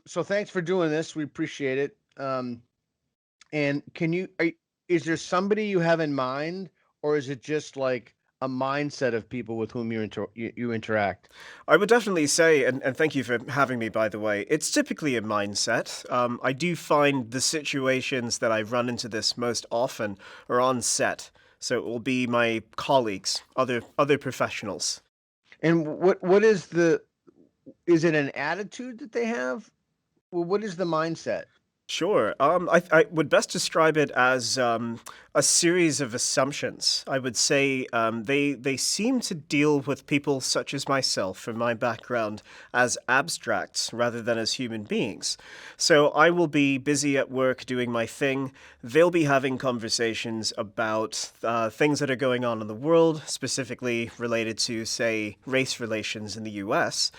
So thanks for doing this. We appreciate it. And is there somebody you have in mind, or is it just like a mindset of people with whom you interact? I would definitely say, and thank you for having me, by the way, it's typically a mindset. I do find the situations that I run into this most often are on set. So it will be my colleagues, other professionals. And what is is it an attitude that they have? Well, what is the mindset? Sure. I would best describe it as a series of assumptions. I would say they seem to deal with people such as myself, from my background, as abstracts rather than as human beings. So I will be busy at work doing my thing. They'll be having conversations about things that are going on in the world, specifically related to, say, race relations in the US.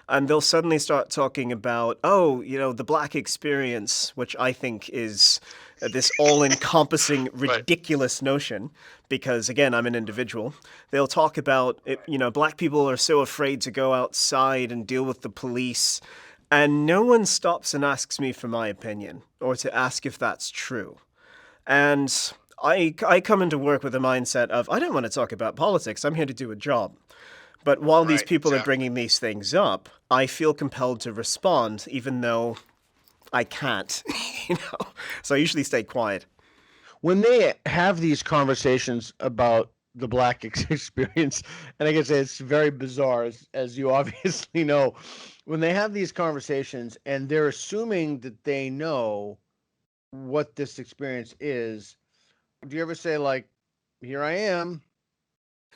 And they'll suddenly start talking about, oh, the black experience, which I think is this all-encompassing, Right. ridiculous notion, because again, I'm an individual. They'll talk about, black people are so afraid to go outside and deal with the police, and no one stops and asks me for my opinion, or to ask if that's true. And I come into work with a mindset of, I don't want to talk about politics, I'm here to do a job. But while these Right. people are Exactly. bringing these things up, I feel compelled to respond, even though I can't, you know. So I usually stay quiet. When they have these conversations about the black experience, and I guess it's very bizarre, as you obviously know, when they have these conversations and they're assuming that they know what this experience is, do you ever say like, "Here I am"?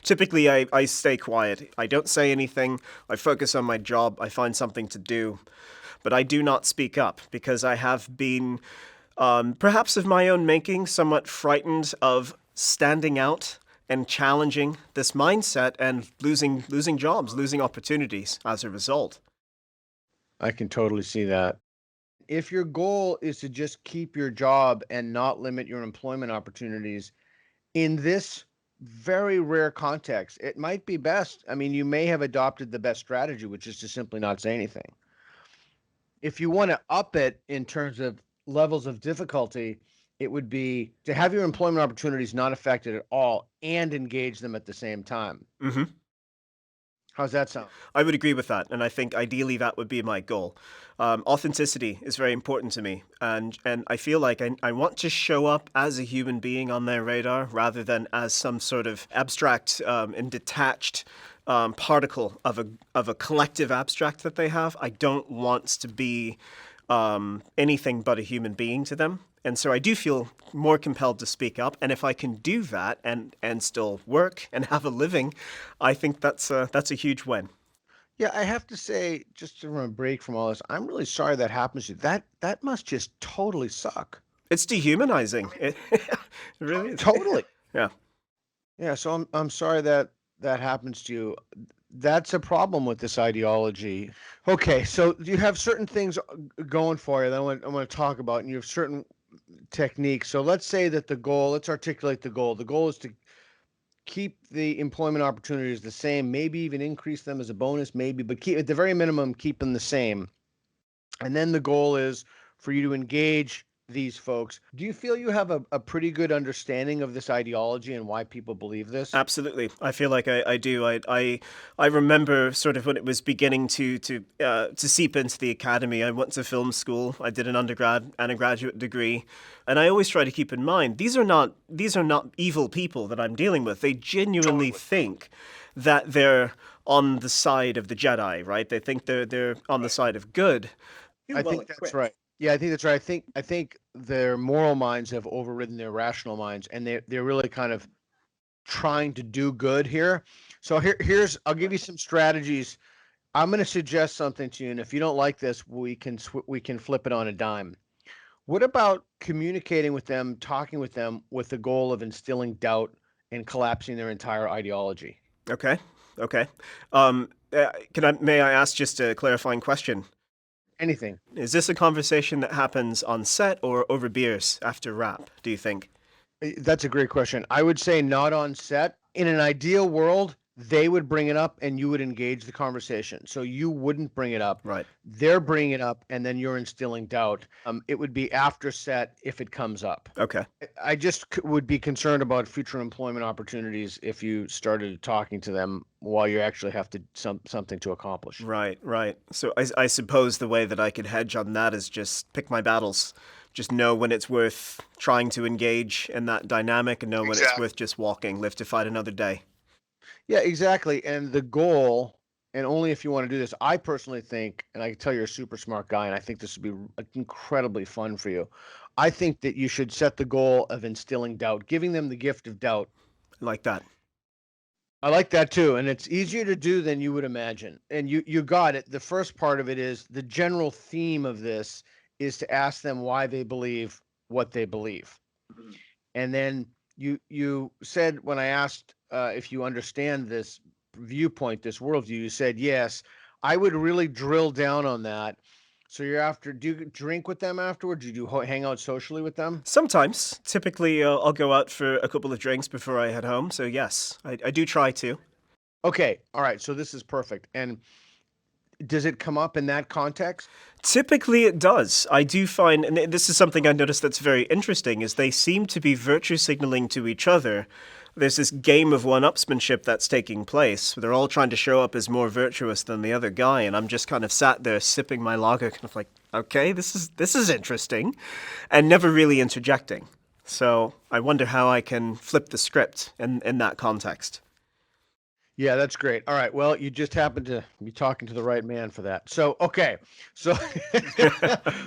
Typically, I stay quiet. I don't say anything. I focus on my job. I find something to do. But I do not speak up because I have been, perhaps of my own making, somewhat frightened of standing out and challenging this mindset and losing jobs, losing opportunities as a result. I can totally see that. If your goal is to just keep your job and not limit your employment opportunities, in this very rare context, it might be best. I mean, you may have adopted the best strategy, which is to simply not say anything. If you want to up it in terms of levels of difficulty, it would be to have your employment opportunities not affected at all and engage them at the same time. Hmm. How's that sound? I would agree with that, and I think ideally that would be my goal. Authenticity is very important to me, and I feel like I want to show up as a human being on their radar rather than as some sort of abstract and detached particle of a collective abstract that they have. I don't want to be anything but a human being to them. And so I do feel more compelled to speak up. And if I can do that and still work and have a living, I think that's a huge win. Yeah, I have to say, just to run a break from all this, I'm really sorry that happens to you. That must just totally suck. It's dehumanizing. It really is. Totally. Yeah. Yeah, so I'm sorry that that happens to you. That's a problem with this ideology. Okay, so you have certain things going for you that I want to talk about, and you have certain techniques. So let's say that the goal, let's articulate the goal. The goal is to keep the employment opportunities the same, maybe even increase them as a bonus, maybe, but keep at the very minimum, keep them the same. And then the goal is for you to engage these folks. Do you feel you have a pretty good understanding of this ideology and why people believe this? Absolutely, I feel like I do. I remember sort of when it was beginning to seep into the academy. I went to film school. I did an undergrad and a graduate degree, and I always try to keep in mind these are not evil people that I'm dealing with. They genuinely Totally. think that they're on the side of the Jedi, right? They think they're on the Right. side of good. Too I well think that's equipped. right. Yeah, I think that's right. I think their moral minds have overridden their rational minds, and they're really kind of trying to do good here. So here's I'll give you some strategies. I'm going to suggest something to you, and if you don't like this, we can flip it on a dime. What about communicating with them, talking with them with the goal of instilling doubt and collapsing their entire ideology? Okay, okay. May I ask just a clarifying question? Anything. Is this a conversation that happens on set or over beers after rap, do you think? That's a great question. I would say not on set. In an ideal world, they would bring it up and you would engage the conversation. So you wouldn't bring it up. Right. They're bringing it up, and then you're instilling doubt. It would be after set if it comes up. Okay. I just would be concerned about future employment opportunities if you started talking to them while you actually have to something to accomplish. Right, right. So I suppose the way that I could hedge on that is just pick my battles. Just know when it's worth trying to engage in that dynamic and know when it's worth just walking, live to fight another day. Yeah, exactly. And the goal, and only if you want to do this, I personally think, and I can tell you're a super smart guy, and I think this would be incredibly fun for you. I think that you should set the goal of instilling doubt, giving them the gift of doubt. Like that. I like that too, and it's easier to do than you would imagine. And you got it. The first part of it is the general theme of this is to ask them why they believe what they believe. And then you said when I asked if you understand this viewpoint, this worldview, you said yes. I would really drill down on that. So do you drink with them afterwards? Do you hang out socially with them? Sometimes. Typically, I'll go out for a couple of drinks before I head home. So, yes, I do try to. Okay, all right. So this is perfect. And does it come up in that context? Typically, it does. I do find, and this is something I noticed that's very interesting, is they seem to be virtue signaling to each other. There's this game of one-upsmanship that's taking place. They're all trying to show up as more virtuous than the other guy, and I'm just kind of sat there sipping my lager, kind of like, okay, this is interesting, and never really interjecting. So I wonder how I can flip the script in that context. Yeah, that's great. All right. Well, you just happened to be talking to the right man for that. So, okay. So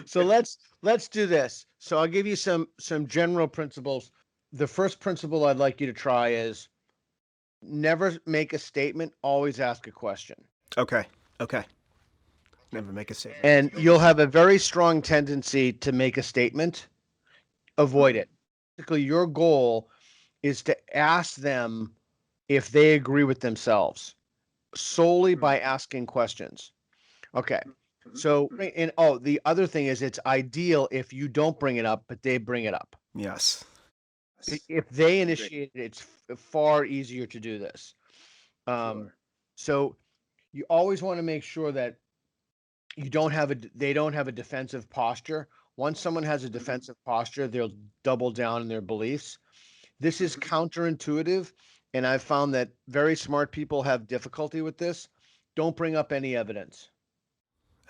so let's do this. So I'll give you some general principles. The first principle I'd like you to try is never make a statement, always ask a question. Okay. Okay. Never make a statement. And you'll have a very strong tendency to make a statement. Avoid it. Basically, your goal is to ask them if they agree with themselves solely by asking questions. Okay. So, and the other thing is it's ideal if you don't bring it up, but they bring it up. Yes. If they initiate it, it's far easier to do this. So you always want to make sure that they don't have a defensive posture. Once someone has a defensive posture, they'll double down in their beliefs. This is counterintuitive, and I've found that very smart people have difficulty with this. Don't bring up any evidence.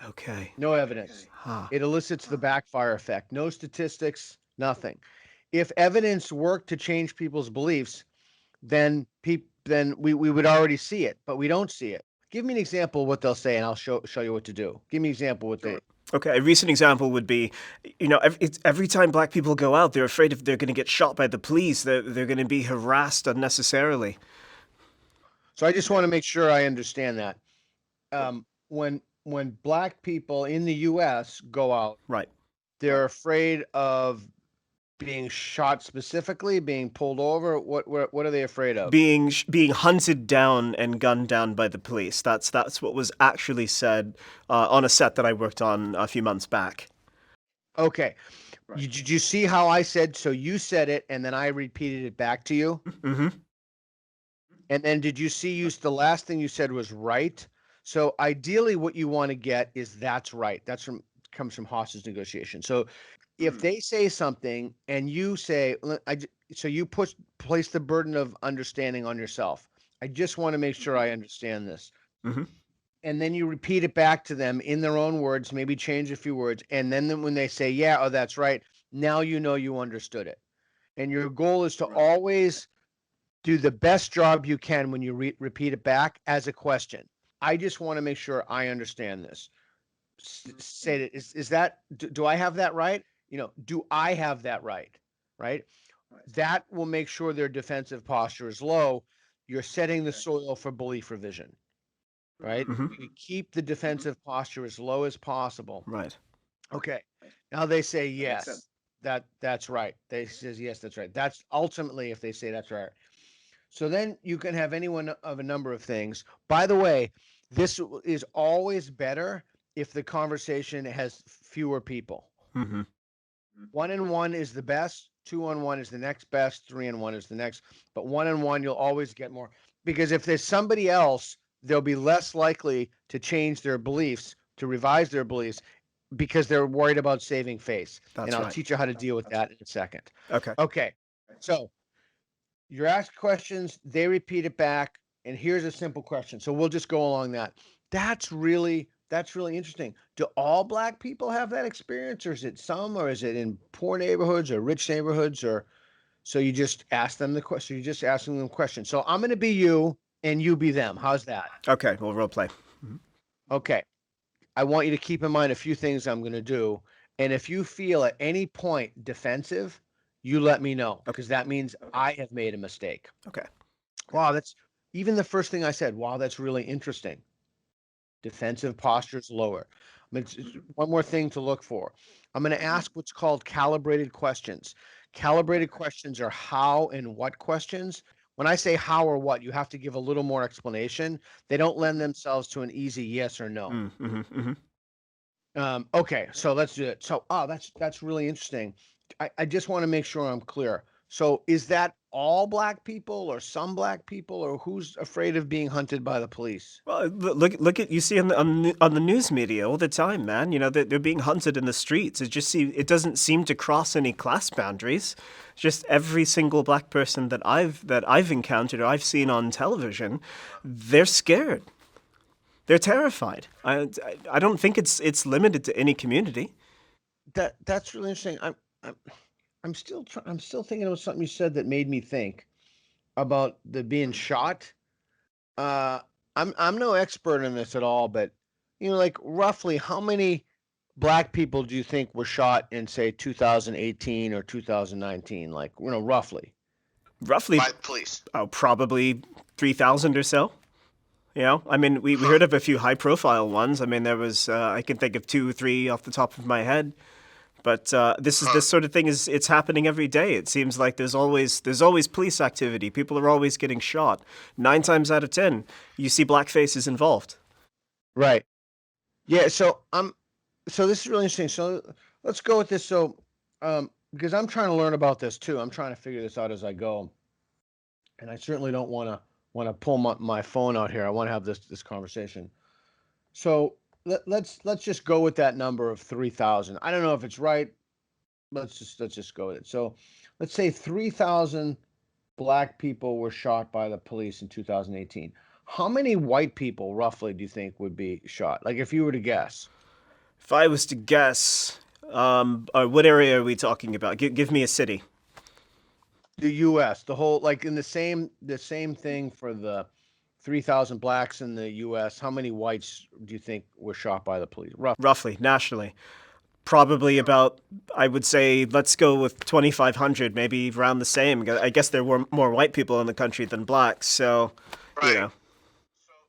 Okay. No evidence. Huh. It elicits the backfire effect. No statistics, nothing. If evidence worked to change people's beliefs, then we would already see it, but we don't see it. Give me an example of what they'll say, and I'll show you what to do. Give me an example of what they. Okay, a recent example would be, every time black people go out, they're afraid if they're going to get shot by the police. They're going to be harassed unnecessarily. So I just want to make sure I understand that. When black people in the U.S. go out, Right. they're afraid of being shot specifically, being pulled over. What are they afraid of? Being hunted down and gunned down by the police. That's what was actually said on a set that I worked on a few months back. Okay. Did you see how I said, so you said it, and then I repeated it back to you? Mm-hmm. And then did you see the last thing you said was right? So ideally what you want to get is that's right. Comes from hostage negotiation. So if they say something and you say, so you place the burden of understanding on yourself. I just want to make sure I understand this. Mm-hmm. And then you repeat it back to them in their own words, maybe change a few words. And then when they say, yeah, oh, that's right. Now you know you understood it. And your goal is to always do the best job you can when you repeat it back as a question. I just want to make sure I understand this. Say that, is that, do I have that right? Do I have that right? Right? That will make sure their defensive posture is low. You're setting the soil for belief revision, right? Mm-hmm. You keep the defensive posture as low as possible. Right. Okay. Now they say yes. That's right. They says yes, that's right. That's ultimately if they say that's right. So then you can have any one of a number of things. By the way, this is always better if the conversation has fewer people. Mm-hmm. 1-on-1 is the best. 2-on-1 is the next best. 3-on-1 is the next. But 1-on-1, you'll always get more. because if there's somebody else, they'll be less likely to change their beliefs, to revise their beliefs, because they're worried about saving face. And That's I'll right. teach you how to deal with that in a second. Okay. Okay. So you're asked questions, they repeat it back, and here's a simple question. So we'll just go along that. That's really interesting. Do all black people have that experience, or is it some, or is it in poor neighborhoods or rich neighborhoods, or so you just ask them the question? You're just asking them questions. So I'm going to be you, and you be them. How's that? Okay. We'll role play. Okay. I want you to keep in mind a few things I'm going to do, and if you feel at any point defensive, you let me know, Okay. because that means I have made a mistake. Okay. Wow, that's even the first thing I said. Wow, that's really interesting. Defensive postures lower. I mean, it's one more thing to look for. I'm going to ask what's called calibrated questions. Calibrated questions are how and what questions. When I say how or what, you have to give a little more explanation. They don't lend themselves to an easy yes or no. Mm-hmm. Okay, so let's do it. So, that's really interesting. I just want to make sure I'm clear. So, is that all black people, or some black people, or who's afraid of being hunted by the police? Well, look at you see on the news media all the time, man. You know they're being hunted in the streets. It doesn't seem to cross any class boundaries. Just every single black person that I've encountered or I've seen on television, they're scared. They're terrified. I don't think it's limited to any community. That's really interesting. I'm I'm still thinking about something you said that made me think about the being shot. Uh, I'm no expert in this at all, but like roughly how many black people do you think were shot in, say, 2018 or 2019? Like, roughly. Roughly, By the police. probably 3,000 or so. You know, I mean, we Huh. heard of a few high-profile ones. I mean, there was I can think of two, three off the top of my head. But this sort of thing it's happening every day. It seems like there's always police activity. People are always getting shot. 9 times out of 10, you see black faces involved. Right. Yeah. So this is really interesting. So let's go with this. So, because I'm trying to learn about this too. I'm trying to figure this out as I go, and I certainly don't want to pull my phone out here. I want to have this conversation. So let's just go with that number of 3,000. I don't know if it's right. Let's just go with it. So let's say 3,000 black people were shot by the police in 2018. How many white people roughly do you think would be shot? Like, if you were to guess. If I was to guess, what area are we talking about? Give me a city. The U.S., the whole, like, in the same thing for the 3,000 blacks in the U.S. How many whites do you think were shot by the police? Roughly, nationally. Probably about, I would say, let's go with 2,500, maybe around the same. I guess there were more white people in the country than blacks, so, you Right. know.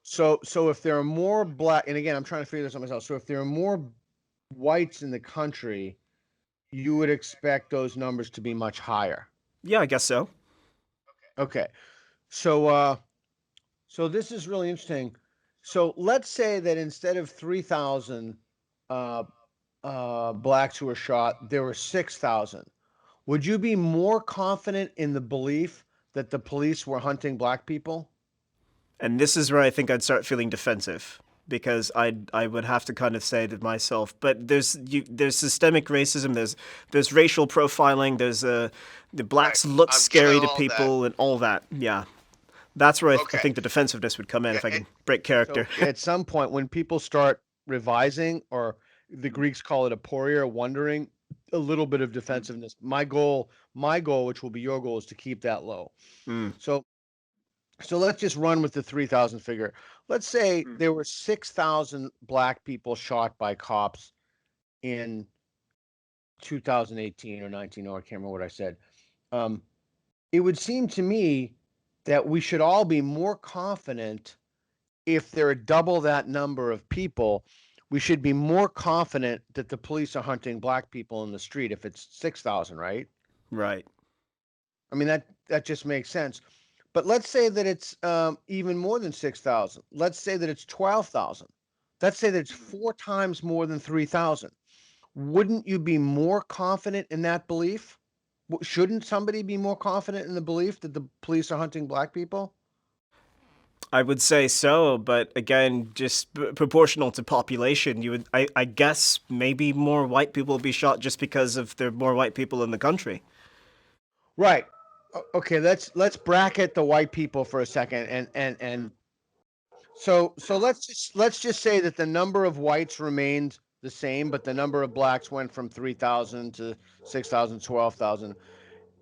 So if there are more black, and again, I'm trying to figure this out myself. So if there are more whites in the country, you would expect those numbers to be much higher. Yeah, I guess so. Okay. So this is really interesting. So let's say that instead of 3,000 uh, blacks who were shot, there were 6,000. Would you be more confident in the belief that the police were hunting black people? And this is where I think I'd start feeling defensive because I would have to kind of say to myself, but there's systemic racism, there's racial profiling, there's the Right. blacks look I'm given scary to all that. people and all that. Yeah, that's where I Okay. think the defensiveness would come in Yeah. if I can break character. So at some point, when people start revising, or the Greeks call it aporia, wondering, a little bit of defensiveness. My goal, which will be your goal, is to keep that low. Mm. So let's just run with the 3,000 figure. Let's say there were 6,000 black people shot by cops in 2018 or 19. Oh, I can't remember what I said. Um, it would seem to me that we should all be more confident. If there are double that number of people, we should be more confident that the police are hunting black people in the street if it's 6,000, right? Right. I mean, that just makes sense. But let's say that it's even more than 6,000. Let's say that it's 12,000. Let's say that it's 4 times more than 3,000. Wouldn't you be more confident in that belief? Shouldn't somebody be more confident in the belief that the police are hunting black people? I would say so, but again, just proportional to population, I guess maybe more white people will be shot just because of there are more white people in the country. Right. Okay, let's bracket the white people for a second, and so let's just say that the number of whites remained the same, but the number of blacks went from 3,000 to 6,000, 12,000.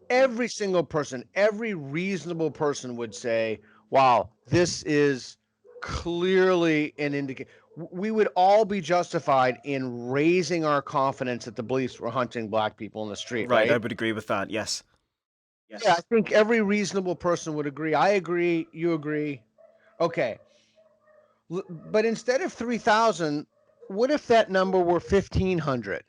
Every single person, every reasonable person would say, wow, this is clearly an indicator. We would all be justified in raising our confidence that the police were hunting black people in the street, Right, I right? would agree with that. Yes. Yeah, I think every reasonable person would agree. I agree. You agree. Okay. But instead of 3,000, what if that number were 1,500?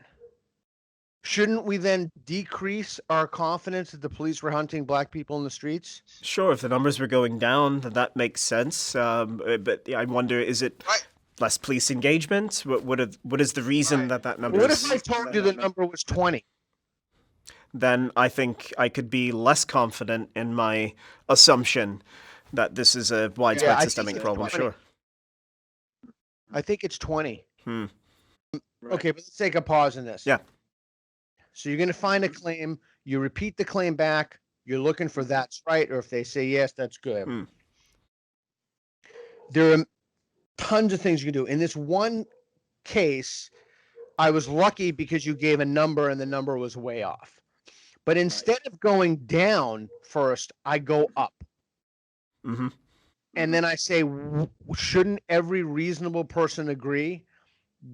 Shouldn't we then decrease our confidence that the police were hunting black people in the streets? Sure, if the numbers were going down, then that makes sense. But I wonder, is it Right. less police engagement? What is the reason Right. that number What if I is? told you the number was 20? Then I think I could be less confident in my assumption that this is a Yeah, widespread I think systemic it's problem. 20. Sure. I think it's 20. Hmm. Okay, but let's take a pause in this. Yeah. So you're going to find a claim, you repeat the claim back, you're looking for that's right, or if they say yes, that's good. Hmm. There are tons of things you can do. In this one case, I was lucky because you gave a number and the number was way off. But instead of going down first, I go up. Mm-hmm. And then I say, shouldn't every reasonable person agree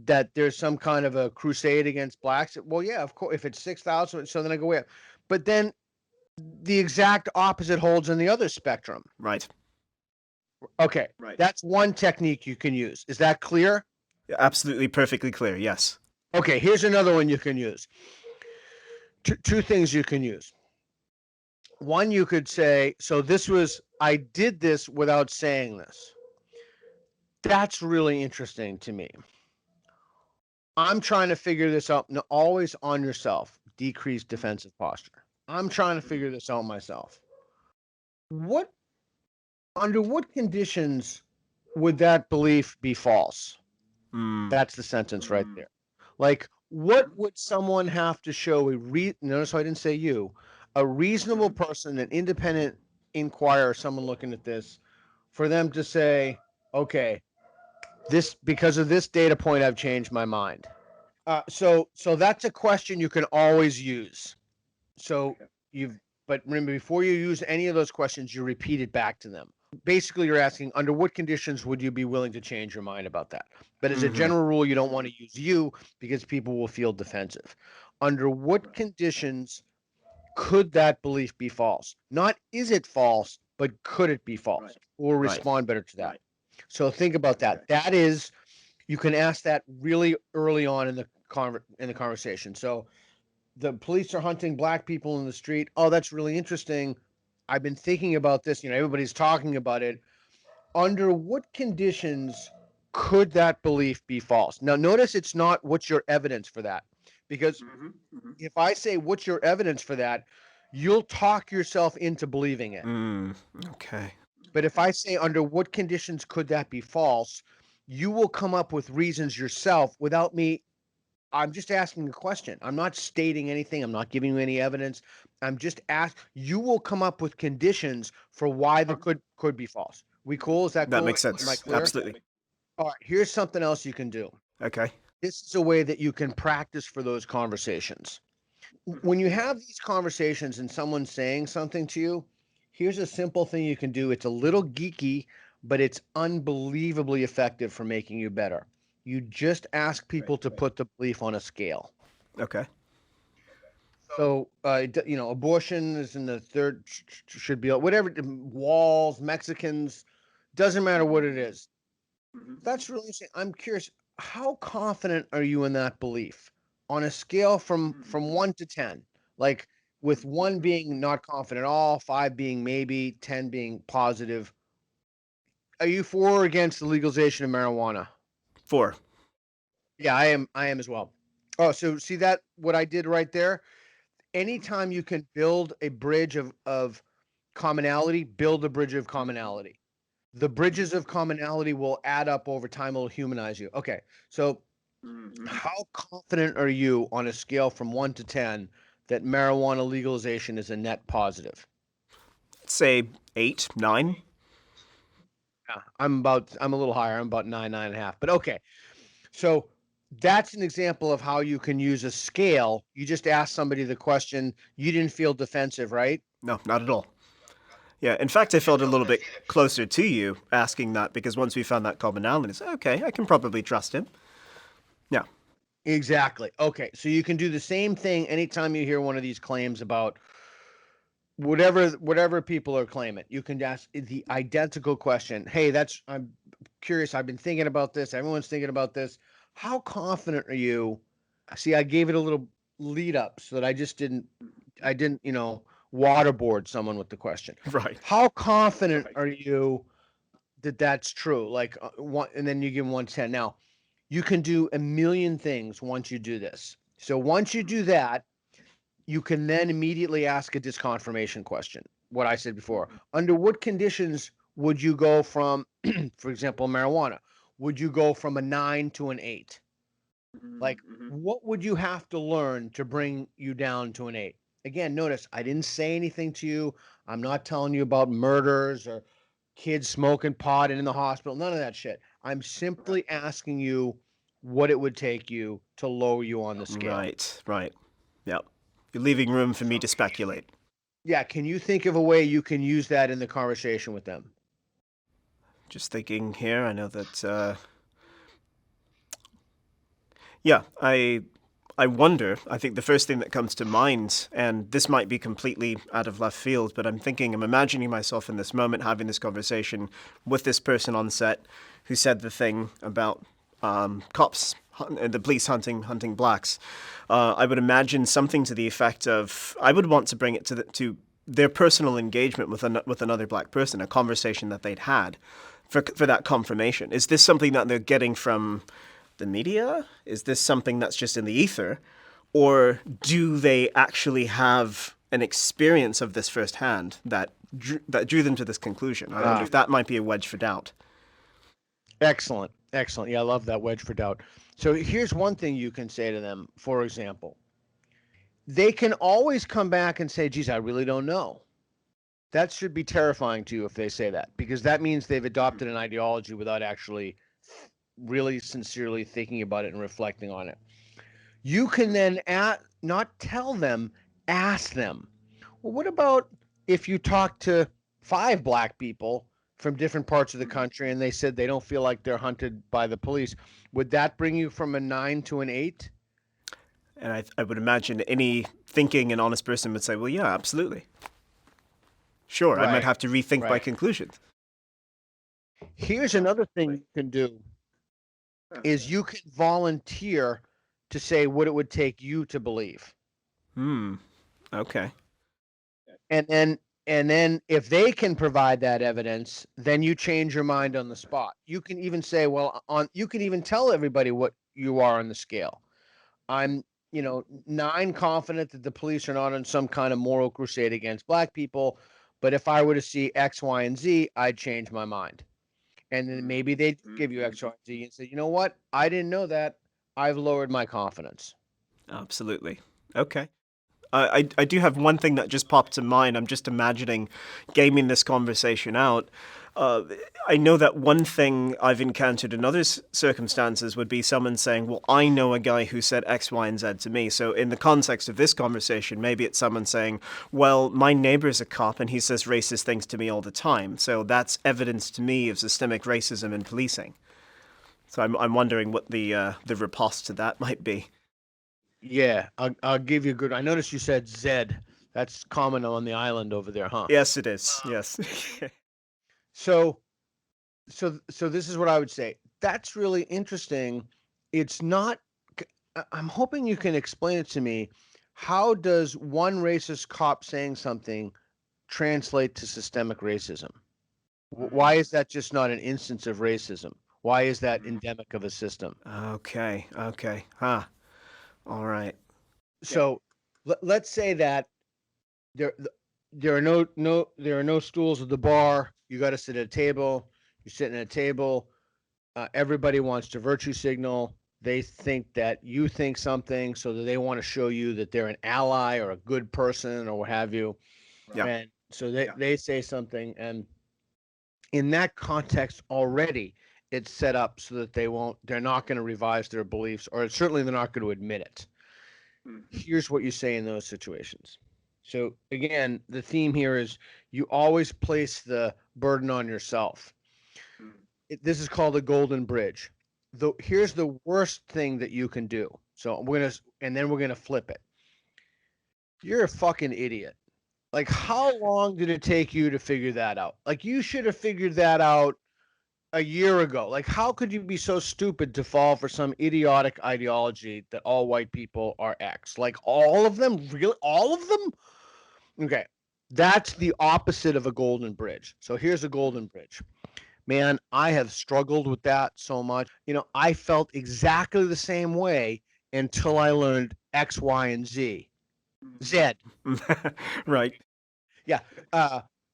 that there's some kind of a crusade against blacks? Well, yeah, of course. If it's 6,000, so then I go way up. But then the exact opposite holds in the other spectrum. Right. Okay, that's one technique you can use. Is that clear? Absolutely perfectly clear. Yes. Okay, here's another one you can use. Two things you can use. One, you could say, so I did this without saying this. That's really interesting to me. I'm trying to figure this out. No, always on yourself. Decrease defensive posture. I'm trying to figure this out myself. Under what conditions would that belief be false? That's the sentence right there. Like, what would someone have to show notice I didn't say you, a reasonable person, an independent inquirer, someone looking at this, for them to say, okay, because of this data point, I've changed my mind. So that's a question you can always use. So but remember, before you use any of those questions, you repeat it back to them. Basically, you're asking, under what conditions would you be willing to change your mind about that? But as a general rule, you don't want to use you because people will feel defensive. Under what conditions could that belief be false? Not is it false, but could it be false? Or respond better to that. So think about that. That is, you can ask that really early on in the conversation. So the police are hunting black people in the street. Oh, that's really interesting. I've been thinking about this. Everybody's talking about it. Under what conditions could that belief be false? Now, notice it's not what's your evidence for that. Because if I say what's your evidence for that, you'll talk yourself into believing it. Okay. But if I say under what conditions could that be false, you will come up with reasons yourself without me. I'm just asking a question. I'm not stating anything. I'm not giving you any evidence. I'm just you will come up with conditions for why the could be false. We cool? Is that That cool? makes Am I sense. clear? Absolutely. All right. Here's something else you can do. Okay. This is a way that you can practice for those conversations. When you have these conversations and someone's saying something to you, here's a simple thing you can do. It's a little geeky, but it's unbelievably effective for making you better. You just ask people to put the belief on a scale. Okay. So, abortion is in the third, should be whatever, walls, Mexicans, doesn't matter what it is. That's really interesting. I'm curious, how confident are you in that belief on a scale from 1 to 10? Like, with 1 being not confident at all, 5 being maybe, 10 being positive. Are you for or against the legalization of marijuana? 4. Yeah, I am as well. Oh, so see that what I did right there? Anytime you can build a bridge of commonality, build a bridge of commonality. The bridges of commonality will add up over time. It'll humanize you. Okay. So how confident are you on a scale from 1 to 10 that marijuana legalization is a net positive? Say 8, 9. Yeah, I'm a little higher. I'm about 9.5. But okay. So that's an example of how you can use a scale. You just asked somebody the question. You didn't feel defensive, right? No, not at all. Yeah, in fact, I felt a little bit closer to you asking that because once we found that commonality, it's okay, I can probably trust him. Yeah. Exactly. Okay. So you can do the same thing anytime you hear one of these claims about whatever people are claiming. You can ask the identical question. Hey, I'm curious. I've been thinking about this. Everyone's thinking about this. How confident are you? See, I gave it a little lead up so that I didn't, waterboard someone with the question. Right. How confident are you that that's true? Like one, and then you give them 110. Now, you can do a million things once you do this. So once you do that, you can then immediately ask a disconfirmation question. What I said before. Under what conditions would you go from, for example, marijuana? Would you go from a 9 to an 8? Like, what would you have to learn to bring you down to an 8? Again, notice I didn't say anything to you. I'm not telling you about murders or kids smoking pot and in the hospital. None of that shit. I'm simply asking you what it would take you to lower you on the scale. Right, right. Yep. You're leaving room for me to speculate. Yeah, can you think of a way you can use that in the conversation with them? Just thinking here, I know that yeah, I wonder, I think the first thing that comes to mind, and this might be completely out of left field, but I'm imagining myself in this moment having this conversation with this person on set who said the thing about cops, the police hunting blacks. I would imagine something to the effect of, I would want to bring it to their personal engagement with another black person, a conversation that they'd had for that confirmation. Is this something that they're getting from the media? Is this something that's just in the ether? Or do they actually have an experience of this firsthand that drew them to this conclusion? I wonder if that might be a wedge for doubt. Excellent. Excellent. Yeah, I love that wedge for doubt. So here's one thing you can say to them, for example. They can always come back and say, geez, I really don't know. That should be terrifying to you if they say that, because that means they've adopted an ideology without actually really sincerely thinking about it and reflecting on it. You can then not tell them, ask them. Well, what about if you talk to 5 black people from different parts of the country and they said they don't feel like they're hunted by the police? Would that bring you from a 9 to an 8? And I would imagine any thinking and honest person would say, well, yeah, absolutely. Sure, I might have to rethink my conclusions. Here's another thing you can do is you can volunteer to say what it would take you to believe. Okay. And then if they can provide that evidence, then you change your mind on the spot. You can even say, well, you can even tell everybody what you are on the scale. I'm, 9 confident that the police are not on some kind of moral crusade against black people, but if I were to see X, Y, and Z, I'd change my mind. And then maybe they give you X, Y, and Z and say, you know what? I didn't know that. I've lowered my confidence. Absolutely. Okay. I do have one thing that just popped to mind. I'm just imagining gaming this conversation out. I know that one thing I've encountered in other circumstances would be someone saying, well, I know a guy who said X, Y, and Z to me. So in the context of this conversation, maybe it's someone saying, well, my neighbor's a cop and he says racist things to me all the time. So that's evidence to me of systemic racism in policing. So I'm wondering what the riposte to that might be. Yeah, I'll give you a good. I noticed you said Zed. That's common on the island over there, huh? Yes, it is. Yes. So this is what I would say. That's really interesting. It's not. I'm hoping you can explain it to me. How does one racist cop saying something translate to systemic racism? Why is that just not an instance of racism? Why is that endemic of a system? Okay. Okay. Huh. All right. So let's say that there there are no stools at the bar. You got to sit at a table. You're sitting at a table. Everybody wants to virtue signal. They think that you think something, so that they want to show you that they're an ally or a good person or what have you. Yeah. And so they say something, and in that context already, it's set up so that they're not going to revise their beliefs, or certainly they're not going to admit it. Here's what you say in those situations. So again, the theme here is you always place the burden on yourself. This is called a golden bridge. Here's the worst thing that you can do. So then we're gonna flip it. You're a fucking idiot. Like, how long did it take you to figure that out? Like, you should have figured that out a year ago. Like, how could you be so stupid to fall for some idiotic ideology that all white people are X? Like, all of them? Really? All of them? Okay. That's the opposite of a golden bridge. So here's a golden bridge. Man, I have struggled with that so much. I felt exactly the same way until I learned X, Y, and Z. Z. Right. Yeah.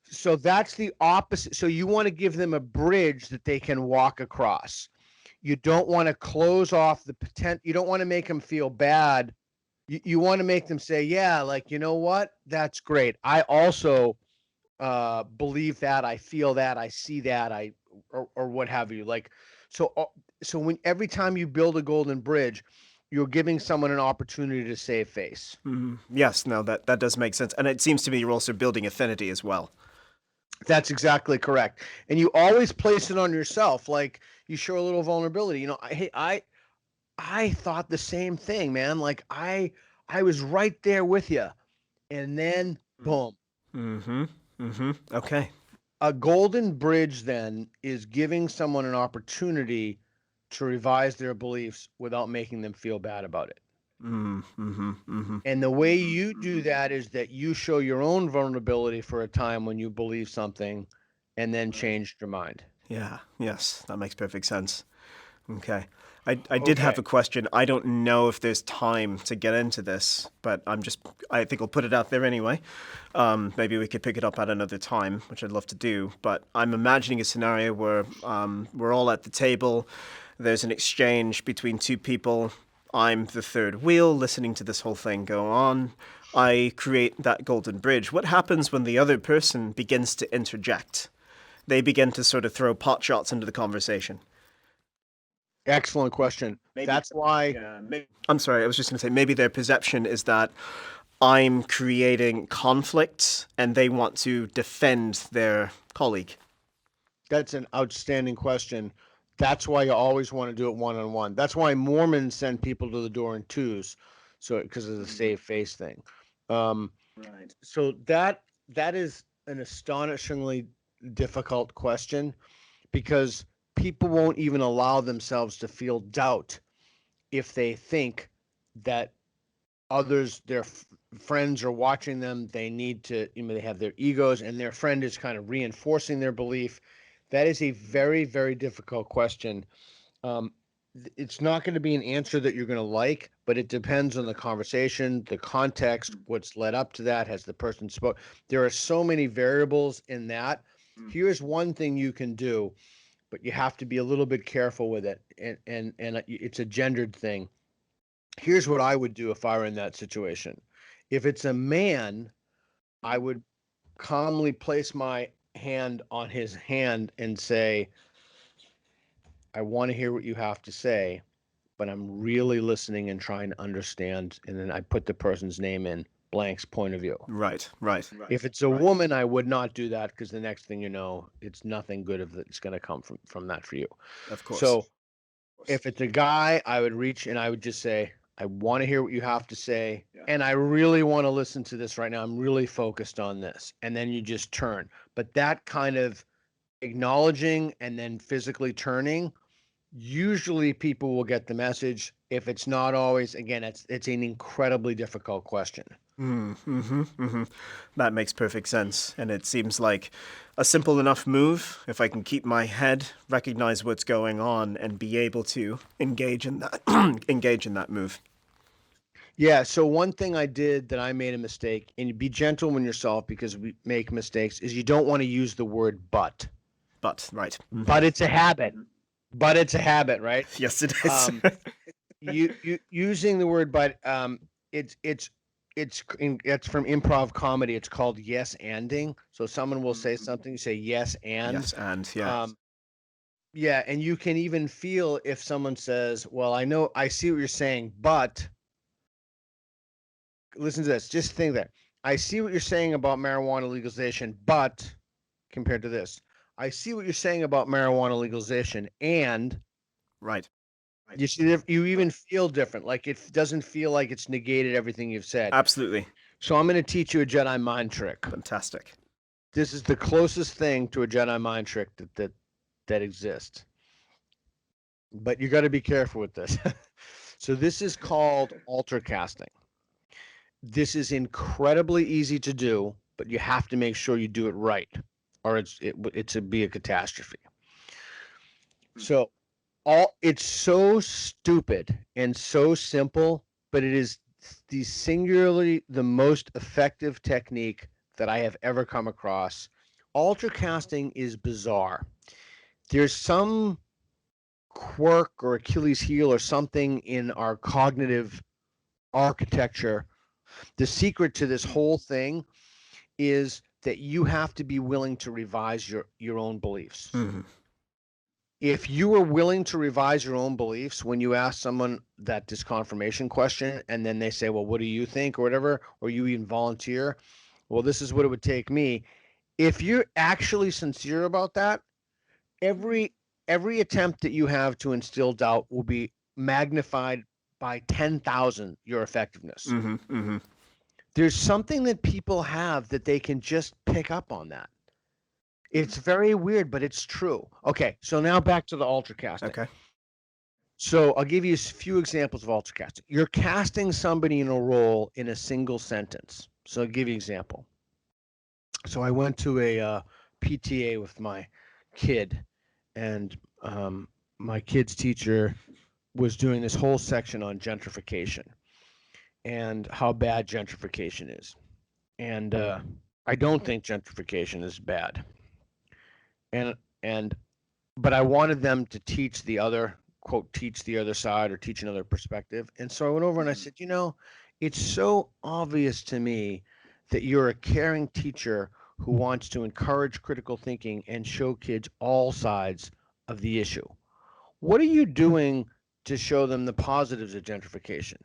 So that's the opposite. So you want to give them a bridge that they can walk across. You don't want to close off the potential. You don't want to make them feel bad. You want to make them say, yeah, like, you know what? That's great. I also believe that. I feel that. I see that. Or what have you. Like, so when every time you build a golden bridge, you're giving someone an opportunity to save face. Yes, no, that does make sense. And it seems to me you're also building affinity as well. That's exactly correct. And you always place it on yourself. Like, you show a little vulnerability. I thought the same thing, man. Like, I was right there with you. And then boom. Okay. A golden bridge then is giving someone an opportunity to revise their beliefs without making them feel bad about it. And the way you do that is that you show your own vulnerability for a time when you believe something and then change your mind. Yeah. Yes, that makes perfect sense. Okay. I did have a question. I don't know if there's time to get into this, but I think I'll put it out there anyway. Maybe we could pick it up at another time, which I'd love to do. But I'm imagining a scenario where we're all at the table. There's an exchange between two people. I'm the third wheel listening to this whole thing go on. I create that golden bridge. What happens when the other person begins to interject? They begin to sort of throw pot shots into the conversation. Excellent question. That's why. I'm sorry, I was just going to say maybe their perception is that I'm creating conflict and they want to defend their colleague. That's an outstanding question. That's why you always want to do it one-on-one. That's why Mormons send people to the door in twos, because of the save face thing. Right. So that is an astonishingly difficult question, because people won't even allow themselves to feel doubt if they think that their friends are watching them. They need to, they have their egos, and their friend is kind of reinforcing their belief. That is a very, very difficult question. It's not going to be an answer that you're going to like, but it depends on the conversation, the context, what's led up to that. Has the person spoke? There are so many variables in that. Here's one thing you can do, but you have to be a little bit careful with it. And it's a gendered thing. Here's what I would do if I were in that situation. If it's a man, I would calmly place my hand on his hand and say, I want to hear what you have to say, but I'm really listening and trying to understand. And then I put the person's name in blank's point of view. Right. If it's a woman, I would not do that, because the next thing you know, it's nothing good that's going to come from that for you. Of course. So if it's a guy, I would reach and I would just say, I want to hear what you have to say. Yeah. And I really want to listen to this right now. I'm really focused on this. And then you just turn. But that kind of acknowledging and then physically turning, usually people will get the message. If it's not always, again, it's an incredibly difficult question. That makes perfect sense. And it seems like a simple enough move. If I can keep my head, recognize what's going on, and be able to engage in that move. Yeah. So one thing I did that I made a mistake, and be gentle with yourself because we make mistakes, is you don't want to use the word but. right. but it's a habit. But it's a habit, right? Yes, it is. You using the word but, it's it's from improv comedy. It's called yes anding. So someone will say something, you say yes and. Yes, and yeah. Yeah, and you can even feel if someone says, "Well, I know I see what you're saying, but listen to this. Just think that. I see what you're saying about marijuana legalization, but compared to this, I see what you're saying about marijuana legalization, and Right. you see, you even feel different. Like it doesn't feel like it's negated everything you've said. Absolutely. So I'm going to teach you a Jedi mind trick. Fantastic. This is the closest thing to a Jedi mind trick that exists. But you got to be careful with this. So this is called alter casting. This is incredibly easy to do, but you have to make sure you do it right, or it's a be a catastrophe. So it's so stupid and so simple, but it is the singularly the most effective technique that I have ever come across. Alter casting is bizarre. There's some quirk or Achilles heel or something in our cognitive architecture. The secret to this whole thing is that you have to be willing to revise your own beliefs. If you are willing to revise your own beliefs when you ask someone that disconfirmation question and then they say, well, what do you think or whatever, or you even volunteer, well, this is what it would take me. If you're actually sincere about that, every attempt that you have to instill doubt will be magnified by 10,000 your effectiveness. There's something that people have that they can just pick up on that. It's very weird, but it's true. Okay, so now back to the alter casting. Okay. So I'll give you a few examples of alter casting. You're casting somebody in a role in a single sentence. So I'll give you an example. So I went to a PTA with my kid, and my kid's teacher was doing this whole section on gentrification and how bad gentrification is. And I don't think gentrification is bad. And but I wanted them to teach the other quote teach the other side or teach another perspective. And so I went over and I said, it's so obvious to me that you're a caring teacher who wants to encourage critical thinking and show kids all sides of the issue. What are you doing to show them the positives of gentrification?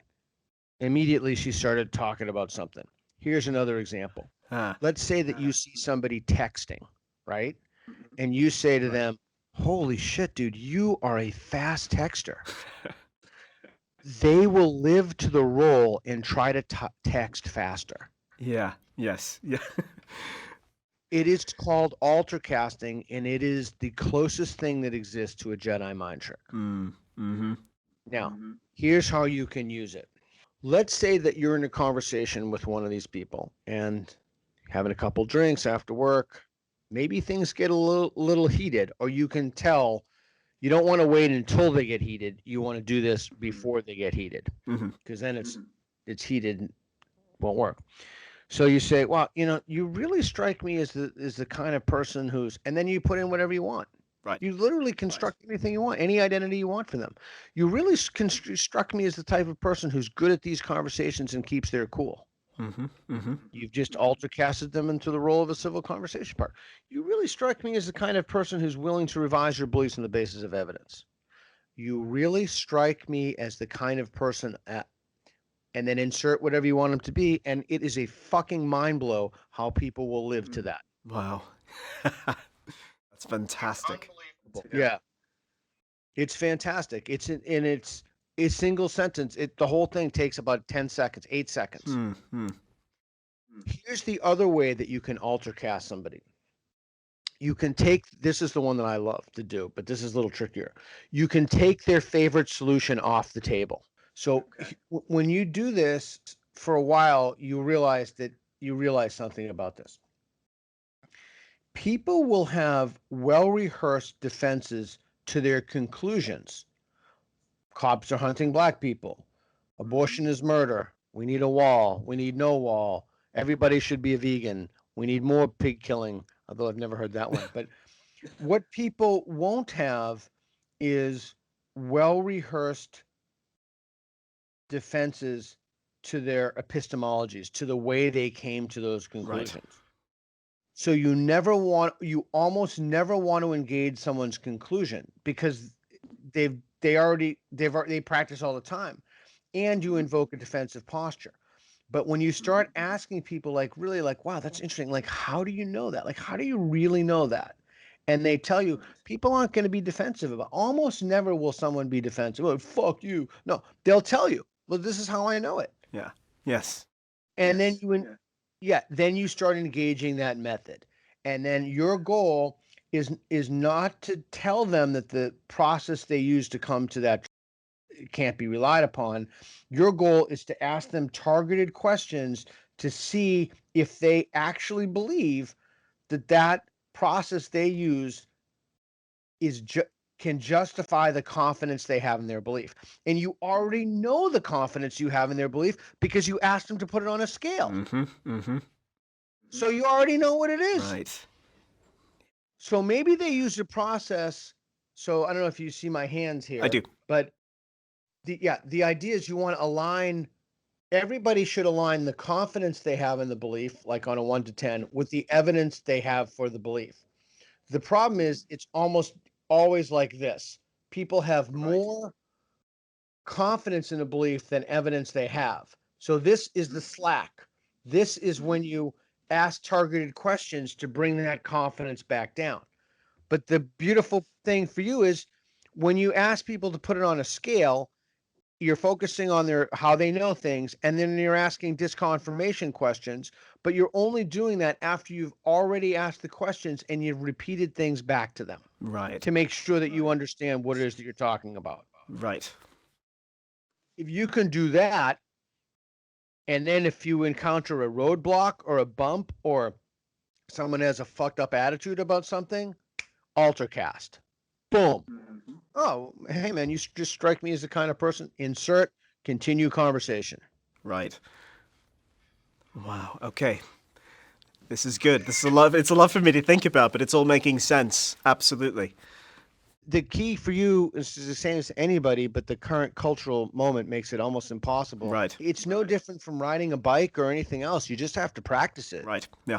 Immediately she started talking about something. Here's another example. Let's say that you see somebody texting, right? And you say to them, holy shit, dude, you are a fast texter. They will live to the role and try to text faster. Yeah. Yes. Yeah. It is called alter casting, and it is the closest thing that exists to a Jedi mind trick. Now, here's how you can use it. Let's say that you're in a conversation with one of these people and having a couple drinks after work. Maybe things get a little heated, or you can tell you don't want to wait until they get heated. You want to do this before they get heated, because then it's heated and won't work. So you say, well, you really strike me as the kind of person who's, and then you put in whatever you want. Right. You literally construct anything you want, any identity you want for them. You really struck me as the type of person who's good at these conversations and keeps their cool. You've just alter casted them into the role of a civil conversation partner. You really strike me as the kind of person who's willing to revise your beliefs on the basis of evidence. You really strike me as the kind of person and then insert whatever you want them to be, and it is a fucking mind blow how people will live to that. Wow. That's fantastic. Yeah. It's fantastic. It's a single sentence. The whole thing takes about 10 seconds, 8 seconds. Here's the other way that you can alter cast somebody. You can this is the one that I love to do, but this is a little trickier. You can take their favorite solution off the table. So when you do this for a while, you realize something about this. People will have well-rehearsed defenses to their conclusions. Cops are hunting black people. Abortion is murder. We need a wall. We need no wall. Everybody should be a vegan. We need more pig killing, although I've never heard that one. But What people won't have is well-rehearsed defenses to their epistemologies, to the way they came to those Right. conclusions. So you almost never want to engage someone's conclusion because they practice all the time, and you invoke a defensive posture. But when you start asking people like really like, wow, that's interesting. Like, how do you know that? Like, how do you really know that? And they tell you people aren't going to be defensive about. Almost never will someone be defensive. Oh, fuck you. No, they'll tell you. Well, this is how I know it. Yeah. Yes. And then then you start engaging that method. And then your goal is not to tell them that the process they use to come to that can't be relied upon. Your goal is to ask them targeted questions to see if they actually believe that process they use can justify the confidence they have in their belief. And you already know the confidence you have in their belief because you asked them to put it on a scale. So you already know what it is. Right. So maybe they used a process. So I don't know if you see my hands here. I do. But the idea is you want to align. Everybody should align the confidence they have in the belief, like on a 1 to 10, with the evidence they have for the belief. The problem is it's almost always like this. People have more confidence in a belief than evidence they have. So this is the slack. This is when you ask targeted questions to bring that confidence back down. But the beautiful thing for you is when you ask people to put it on a scale, you're focusing on how they know things, and then you're asking disconfirmation questions, but you're only doing that after you've already asked the questions and you've repeated things back to them. Right. To make sure that you understand what it is that you're talking about. Right. If you can do that, and then if you encounter a roadblock or a bump or someone has a fucked up attitude about something, altercast. Boom. Oh, hey man, you just strike me as the kind of person. Insert, continue conversation. Right. Wow. Okay. This is good. This is a lot. It's a lot for me to think about, but it's all making sense. Absolutely. The key for you is the same as anybody, but the current cultural moment makes it almost impossible. Right. It's no different from riding a bike or anything else. You just have to practice it. Right. Yeah.